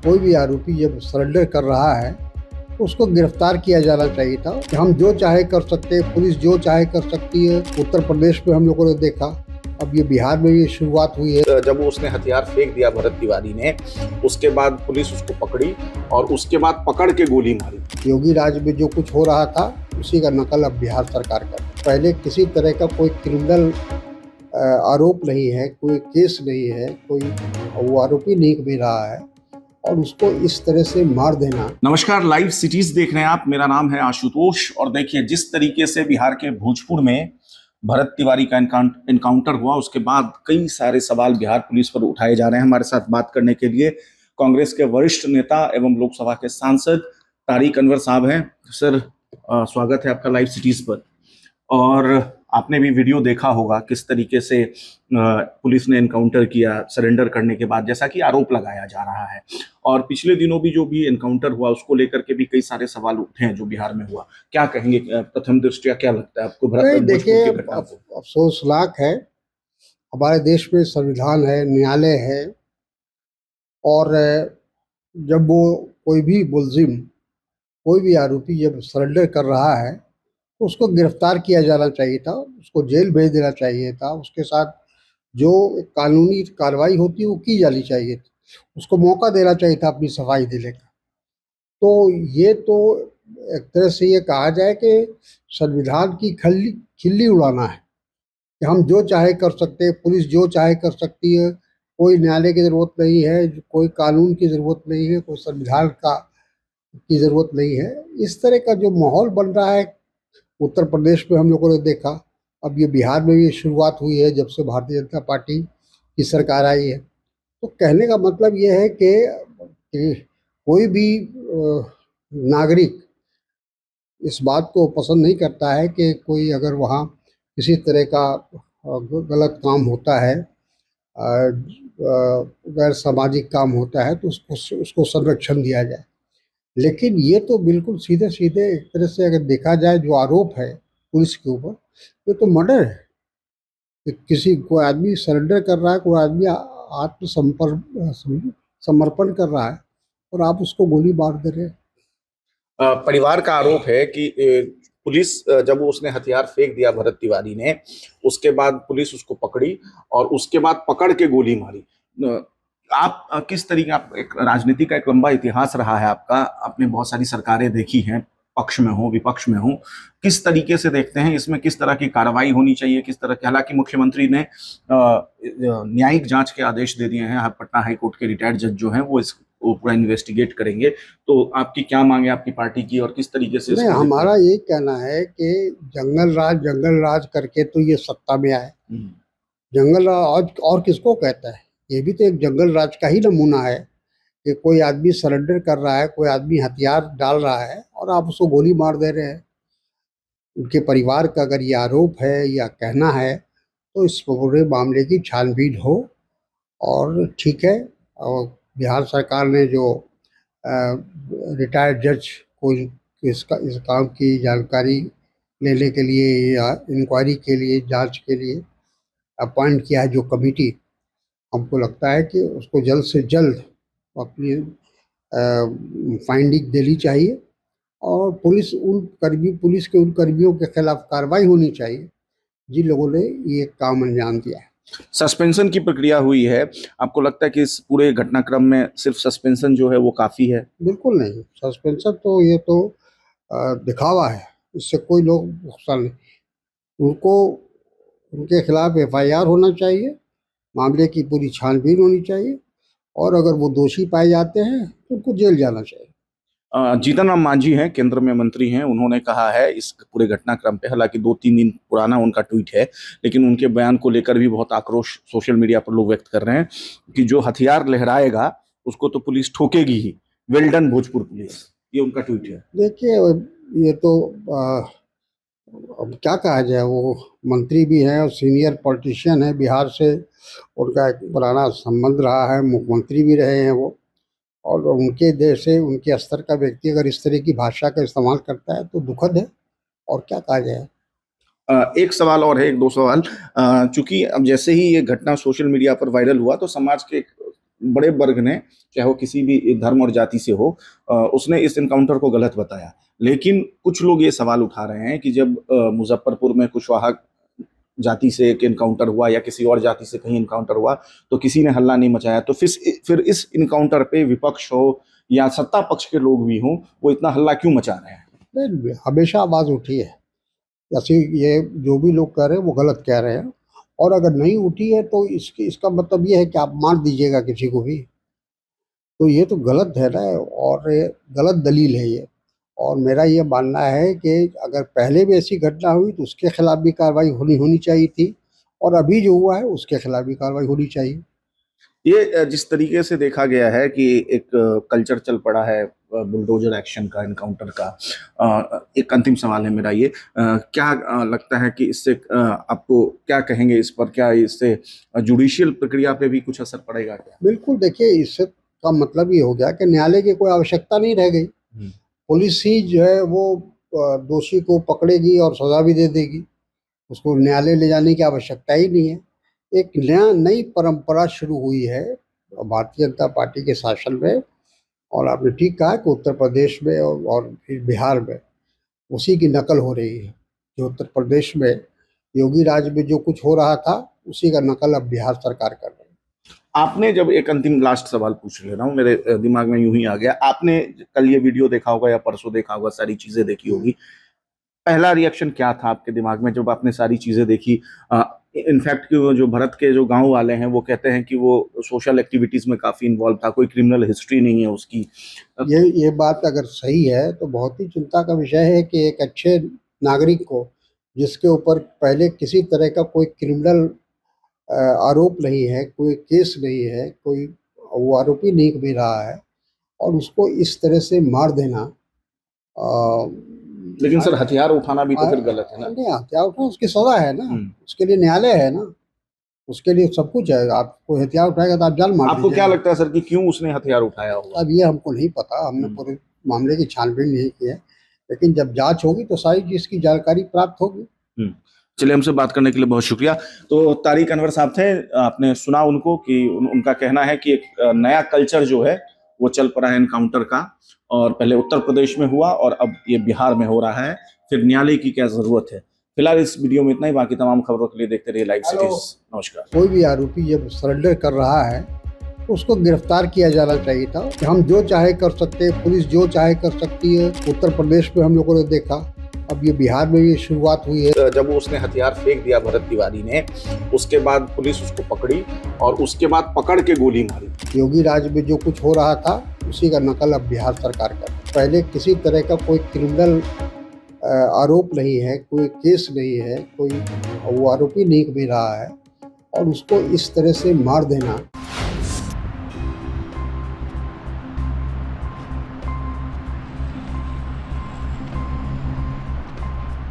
कोई भी आरोपी जब सरेंडर कर रहा है तो उसको गिरफ्तार किया जाना चाहिए था। हम जो चाहे कर सकते हैं, पुलिस जो चाहे कर सकती है। उत्तर प्रदेश में हम लोगों ने देखा, अब ये बिहार में भी शुरुआत हुई है। जब उसने हथियार फेंक दिया भरत तिवारी ने, उसके बाद पुलिस उसको पकड़ी और उसके बाद पकड़ के गोली मारी। योगी राज में जो कुछ हो रहा था उसी का नकल अब बिहार सरकार कर। पहले किसी तरह का कोई क्रिमिनल आरोप नहीं है, कोई केस नहीं है, कोई वो आरोपी नहीं मिल रहा है और उसको इस तरह से मार देना। नमस्कार, लाइव सिटीज देख रहे हैं आप। मेरा नाम है आशुतोष और देखिए जिस तरीके से बिहार के भोजपुर में भरत तिवारी का एनकाउंटर हुआ, उसके बाद कई सारे सवाल बिहार पुलिस पर उठाए जा रहे हैं। हमारे साथ बात करने के लिए कांग्रेस के वरिष्ठ नेता एवं लोकसभा के सांसद तारिक अनवर साहब हैं। सर, स्वागत है आपका लाइव सिटीज पर। और आपने भी वीडियो देखा होगा किस तरीके से पुलिस ने एनकाउंटर किया सरेंडर करने के बाद, जैसा कि आरोप लगाया जा रहा है। और पिछले दिनों भी जो भी एनकाउंटर हुआ उसको लेकर के भी कई सारे सवाल उठे हैं जो बिहार में हुआ। क्या कहेंगे, प्रथम दृष्टया क्या लगता है आपको भोजपुर देखिए, की घटना को? अफसोसनाक है। हमारे देश में संविधान है, न्यायालय है और जब वो कोई भी मुलजिम, कोई भी आरोपी जब सरेंडर कर रहा है तो उसको गिरफ्तार किया जाना चाहिए था, उसको जेल भेज देना चाहिए था। उसके साथ जो कानूनी कार्रवाई होती है वो की जानी चाहिए थी, उसको मौका देना चाहिए था अपनी सफाई देने का। तो ये तो एक तरह से ये कहा जाए कि संविधान की खिल्ली उड़ाना है कि हम जो चाहे कर सकते हैं, पुलिस जो चाहे कर सकती है, कोई न्यायालय की ज़रूरत नहीं है, कोई कानून की ज़रूरत नहीं है, कोई संविधान का की ज़रूरत नहीं है। इस तरह का जो माहौल बन रहा है उत्तर प्रदेश में हम लोगों ने देखा, अब ये बिहार में भी शुरुआत हुई है जब से भारतीय जनता पार्टी की सरकार आई है। तो कहने का मतलब ये है कि कोई भी नागरिक इस बात को पसंद नहीं करता है कि कोई अगर वहाँ किसी तरह का गलत काम होता है, गैर सामाजिक काम होता है, तो उसको संरक्षण दिया जाए। लेकिन ये तो बिल्कुल सीधे सीधे एक तरह से अगर देखा जाए जो आरोप है पुलिस के ऊपर, ये तो मर्डर है कि किसी कोई आदमी सरेंडर कर रहा है, कोई आदमी समर्पण कर रहा है और आप उसको गोली मार दे रहे हैं। परिवार का आरोप है कि पुलिस जब उसने हथियार फेंक दिया भरत तिवारी ने, उसके बाद पुलिस उसको पकड़ी और उसके बाद पकड़ के गोली मारी। आप किस तरीके, आप एक राजनीति का एक लंबा इतिहास रहा है आपका, आपने बहुत सारी सरकारें देखी हैं, पक्ष में हो विपक्ष में हो, किस तरीके से देखते हैं इसमें किस तरह की कार्रवाई होनी चाहिए, किस तरह की? हालांकि मुख्यमंत्री ने न्यायिक जांच के आदेश दे दिए हैं, पटना हाई कोर्ट के रिटायर्ड जज जो हैं वो पूरा इन्वेस्टिगेट करेंगे। तो आपकी क्या मांग है आपकी पार्टी की और किस तरीके से नहीं, इसको देखते हमारा हैं? ये कहना है कि जंगल राज करके तो ये सत्ता में आए। जंगल राज और किसको कहता है? ये भी तो एक जंगल राज का ही नमूना है कि कोई आदमी सरेंडर कर रहा है, कोई आदमी हथियार डाल रहा है और आप उसको गोली मार दे रहे हैं। उनके परिवार का अगर ये आरोप है या कहना है तो इस पूरे मामले की छानबीन हो। और ठीक है, और बिहार सरकार ने जो रिटायर्ड जज को इस काम की जानकारी लेने के लिए या इंक्वायरी के लिए, जांच के लिए अपॉइंट किया है जो कमेटी, हमको लगता है कि उसको जल्द से जल्द अपनी फाइंडिंग देनी चाहिए और पुलिस के उन कर्मियों के खिलाफ कार्रवाई होनी चाहिए जिन लोगों ने ये काम अंजाम दिया है। सस्पेंशन की प्रक्रिया हुई है, आपको लगता है कि इस पूरे घटनाक्रम में सिर्फ सस्पेंशन जो है वो काफी है? बिल्कुल नहीं, सस्पेंशन तो ये तो दिखावा है, इससे कोई लोग नुकसान नहीं। उनको उनके खिलाफ एफआईआर होना चाहिए, मामले की पूरी छानबीन होनी चाहिए और अगर वो दोषी पाए जाते हैं तो उनको जेल जाना चाहिए। जीतन राम मांझी हैं, केंद्र में मंत्री हैं, उन्होंने कहा है इस पूरे घटनाक्रम पे, हालांकि 2-3 दिन पुराना उनका ट्वीट है, लेकिन उनके बयान को लेकर भी बहुत आक्रोश सोशल मीडिया पर लोग व्यक्त कर रहे हैं कि जो हथियार लहराएगा उसको तो पुलिस ठोकेगी ही। वेल डन भोजपुर पुलिस, ये उनका ट्वीट है। देखिए, ये तो अब क्या कहा जाए, वो मंत्री भी हैं और सीनियर पॉलिटिशियन है बिहार से, उनका एक पुराना संबंध रहा है, मुख्यमंत्री भी रहे हैं वो। और उनके देश से उनके स्तर का व्यक्ति अगर इस तरह की भाषा का इस्तेमाल करता है तो दुखद है, और क्या कहा जाए। एक सवाल और है, एक दो सवाल। चूंकि अब जैसे ही ये घटना सोशल मीडिया पर वायरल हुआ तो समाज के बड़े वर्ग ने, चाहे वो किसी भी धर्म और जाति से हो, उसने इस इनकाउंटर को गलत बताया। लेकिन कुछ लोग ये सवाल उठा रहे हैं कि जब मुजफ्फरपुर में कुशवाहा जाति से एक इनकाउंटर हुआ या किसी और जाति से कहीं इनकाउंटर हुआ तो किसी ने हल्ला नहीं मचाया, तो फिर इस इनकाउंटर पे विपक्ष हो या सत्ता पक्ष के लोग भी हों, वो इतना हल्ला क्यों मचा रहे हैं? नहीं, हमेशा आवाज़ उठी है। जैसे ये जो भी लोग कह रहे हैं वो गलत कह रहे हैं, और अगर नहीं उठी है तो इसका मतलब ये है कि आप मार दीजिएगा किसी को भी, तो ये तो गलत है ना, और ये गलत दलील है ये। और मेरा ये मानना है कि अगर पहले भी ऐसी घटना हुई तो उसके खिलाफ भी कार्रवाई होनी चाहिए थी, और अभी जो हुआ है उसके खिलाफ भी कार्रवाई होनी चाहिए। ये जिस तरीके से देखा गया है कि एक कल्चर चल पड़ा है बुलडोजर एक्शन का, इनकाउंटर का, एक अंतिम सवाल है मेरा ये, क्या लगता है कि इससे आपको क्या कहेंगे इस पर, क्या इससे जुडिशियल प्रक्रिया पे भी कुछ असर पड़ेगा क्या? बिल्कुल, देखिए इससे का मतलब ये हो गया कि न्यायालय की कोई आवश्यकता नहीं रह गई। पुलिस ही जो है वो दोषी को पकड़ेगी और सजा भी दे देगी, उसको न्यायालय ले जाने की आवश्यकता ही नहीं है। एक नई परंपरा शुरू हुई है भारतीय जनता पार्टी के शासन में, और आपने ठीक कहा कि उत्तर प्रदेश में और फिर बिहार में उसी की नकल हो रही है। जो उत्तर प्रदेश में योगी राज में जो कुछ हो रहा था उसी का नकल अब बिहार सरकार कर रही है। आपने जब एक अंतिम लास्ट सवाल पूछ ले रहा हूँ, मेरे दिमाग में यूं ही आ गया, आपने कल ये वीडियो देखा होगा या परसों देखा होगा, सारी चीजें देखी होगी, पहला रिएक्शन क्या था आपके दिमाग में जब आपने सारी चीजें देखी? इनफैक्ट जो भरत के जो गांव वाले हैं वो कहते हैं कि वो सोशल एक्टिविटीज में काफी इन्वॉल्व था, कोई क्रिमिनल हिस्ट्री नहीं है उसकी। ये बात अगर सही है तो बहुत ही चिंता का विषय है कि एक अच्छे नागरिक को, जिसके ऊपर पहले किसी तरह का कोई क्रिमिनल आरोप नहीं है, कोई केस नहीं है, कोई वो आरोपी नहीं भी रहा है, और उसको इस तरह से मार देना। लेकिन सर हथियार उठाना भी तो फिर गलत है ना? नहीं, हथियार उठाना उसकी सजा है ना, हम्म। उसके लिए न्यायालय है ना, उसके लिए सब कुछ है। आप कोई हथियार उठाएगा तो आप जान मार आपको क्या दीजिएगा। लगता है सर कि क्यों उसने हथियार उठाया होगा? अब ये हमको नहीं पता, हमने पूरे मामले की छानबीन नहीं की है, लेकिन जब जांच होगी तो सारी चीज की जानकारी प्राप्त होगी। चलिए, हमसे बात करने के लिए बहुत शुक्रिया। तो तारिक अनवर साहब थे, आपने सुना उनको कि उनका कहना है कि एक नया कल्चर जो है वो चल पड़ा है एनकाउंटर का, और पहले उत्तर प्रदेश में हुआ और अब ये बिहार में हो रहा है, फिर न्यायालय की क्या जरूरत है। फिलहाल इस वीडियो में इतना ही, बाकी तमाम खबरों के लिए देखते रहिए लाइव सिटीज। नमस्कार। कोई भी आरोपी जब सरेंडर कर रहा है तो उसको गिरफ्तार किया जाना चाहिए था। हम जो चाहे कर सकते हैं, पुलिस जो चाहे कर सकती है। उत्तर प्रदेश में हम लोगों ने देखा, अब ये बिहार में भी शुरुआत हुई है। जब उसने हथियार फेंक दिया भरत तिवारी ने, उसके बाद पुलिस उसको पकड़ी और उसके बाद पकड़ के गोली मारी। योगी राज में जो कुछ हो रहा था उसी का नकल अब बिहार सरकार कर। पहले किसी तरह का कोई क्रिमिनल आरोप नहीं है, कोई केस नहीं है, कोई वो आरोपी नहीं भी रहा है, और उसको इस तरह से मार देना